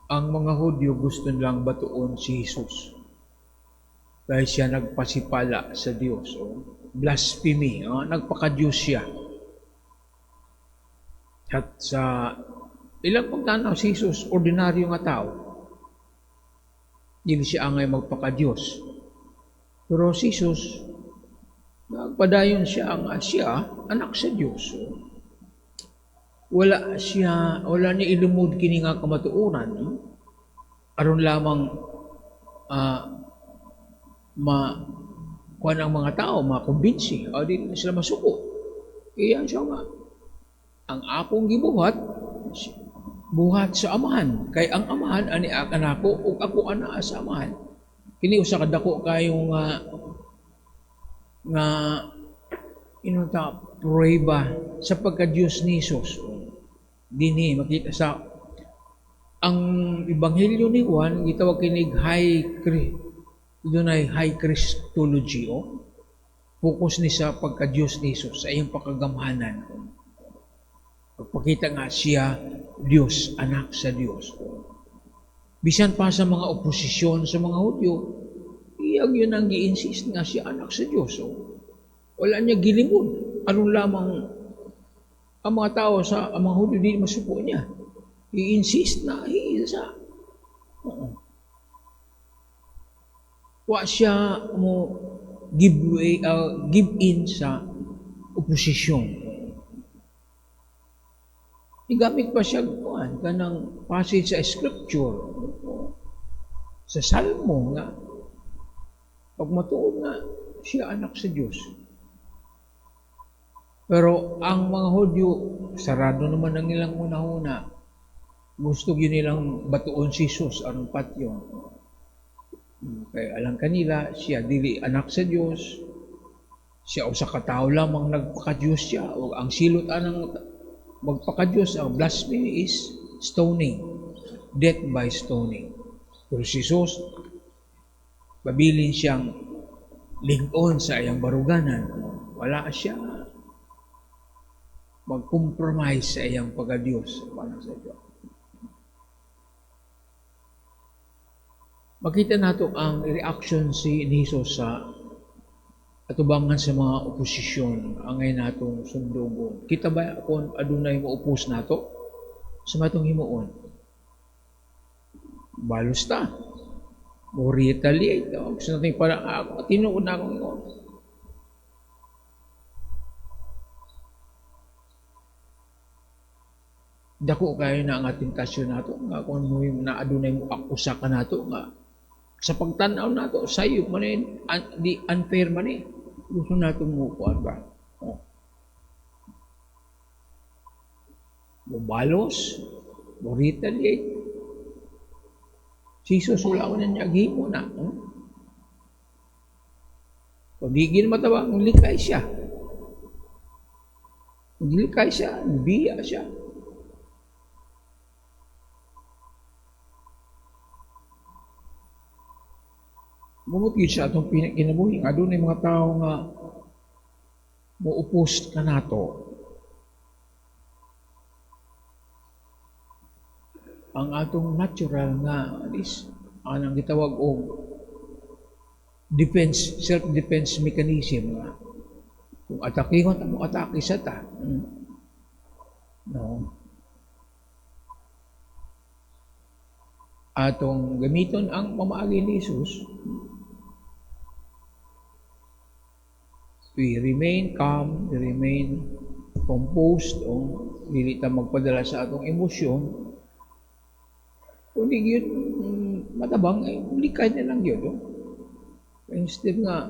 Ang mga Hudyo gusto nilang batuon si Jesus dahil siya nagpasipala sa Diyos. O blasphemy, nagpaka-Diyos siya. At sa ilang pagtanaw si Jesus, ordinaryo nga tao. Hindi siya angay magpaka-Diyos. Pero si Jesus, nagpadayon siya anak sa Diyos. So, wala ni ilumod kini nga kamatuoran. Aron lamang kuan ang mga tao, makumbinsi, o di na sila masuko. Iyan siya nga. Ang akong gibuhat, buhat sa amahan. Kay ang amahan, ani akan ako, o ako ana sa amahan. Kini usa kadako kayo nga inunta prueba sa pagka-Diyos ni Jesus. Dinhi makita sa ang ebanghelyo ni Juan gitawag kinig high Christology focus ni sa pagka-Diyos ni Jesus sa iyang pakagamhanan. Pagpakita nga siya Diyos, anak sa Diyos. Bisan pa sa mga oposisyon sa mga Hudyo, iyang yun ang gi-insist nga siya anak sa Diyos. Wala niya gilimod. Anong lamang ang mga tao ang mga Hudyo di masuko niya. I-insist na isa. Wa siya mo give in sa oposisyon. Igamit pa siya kanang passage sa scripture sa Salmo nga pag matuod nga siya anak sa Diyos. Pero ang mga Hudyo, sarado naman ang ilang una-una. Gusto yun nilang batuon si Jesus, anong patyon. Kaya alam kanila, siya dili anak sa Diyos. Siya o sa katao lamang nagpaka-Diyos siya. O ang silot anang magpaka-Diyos, ang blasphemy is stoning. Death by stoning. Pero si Jesus, babilin siyang lingon sa iyang baruganan. Wala siya mag-compromise sa iyang pagka-Diyos para sa Diyos. Makita nato ang reaction ni Jesus sa atubangan sa mga oposisyon angay natong sundugon. Kita ba kung adunay mo opos nato sa matong himuon? Balos ta. O retaliate. Gusto natin parang tinuod na akong ingon. Dako kayo na ang ating tasyon nato nga kung na adunay mo akusa ka nato nga sa pagtanaw nato sayo man di unfair man gusto nato mo kuan ba balos mo retaliate si Jesus wala ko na niya gimo na kung di gin matawag likay siya biya siya. Bumutid sa atong kinabuhi, adunay mga tao nga muupos ka nato. Ang atong natural nga anang gitawag og self-defense mechanism nga. Kung atakingon mo atake sa ta. No. Atong gamiton ang pamaagi ni Jesus. We remain calm, we remain composed, o dili ta magpadala sa atong emosyon. Kung di yun matabang, likay na lang yun. Instead nga,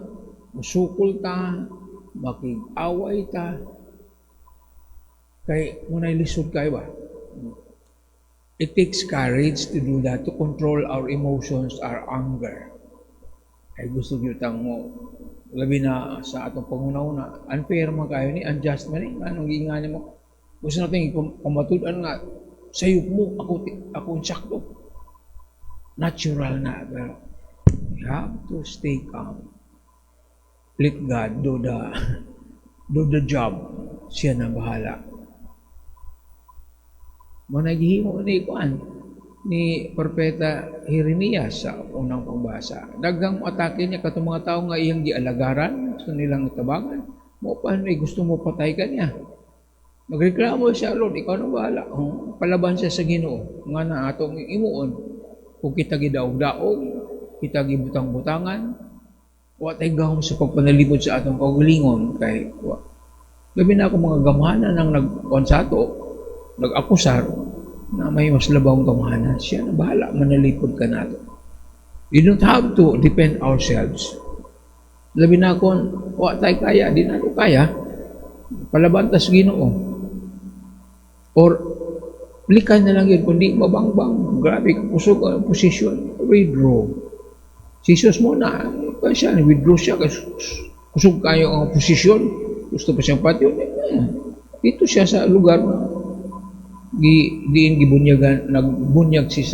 masukol ta, makig-away ta, kay muna'y lisod kayo ba? It takes courage to do that, to control our emotions, our anger. Ay gusto nyo mo, labi na sa atong pangunauna, unfair man kayo ni, unjust man anong giingani mo. Gusto natin pamatudan nga, sayop mo, ako sakto. Natural na, pero you have to stay calm. Let God do the job. Siya na bahala. Mo naghihimo ni kuan. ni Propeta Jeremias sa unang pagbasa. Daghang atake niya katong mga tao nga iyang gialagaran sa nilang tabangan. Mo pa gusto mo patay ka niya. Nagreklamo siya, Lord, ikaw na bahala. Palaban siya sa Ginoo nga na atong imuon. Kung kita gidaog-daog, kita gibutang-butangan, wa tay gahom sa pagpanalipod sa atong kaugalingon kay labi na ako mga gamhanan nang nag-konsato, nag-akusar na may mas labang gamhanan. Siya na bahala, manalipod ka nato. We don't have to defend ourselves. Labi na kung wa tay kaya, di na kaya, palabantas Ginoo. Or likan na lang yun, kundi mabangbang, grabe kusog ang posisyon, withdraw. Jesus mo na, pa siya, withdraw siya, kusog kayo ang posisyon, gusto pa siyang patyon. Dito siya sa lugar na diin gibunyagan, nagbunyag si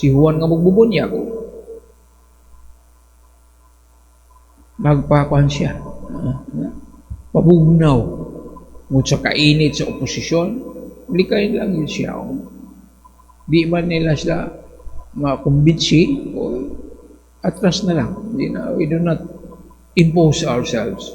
Juan nga magbubunyag. Magpakuan siya. Pabugnaw. Ngunit sa kainit sa oposisyon, likay lang yun siya. Di man nila sila makumbinsi, atras na lang. We do not impose ourselves.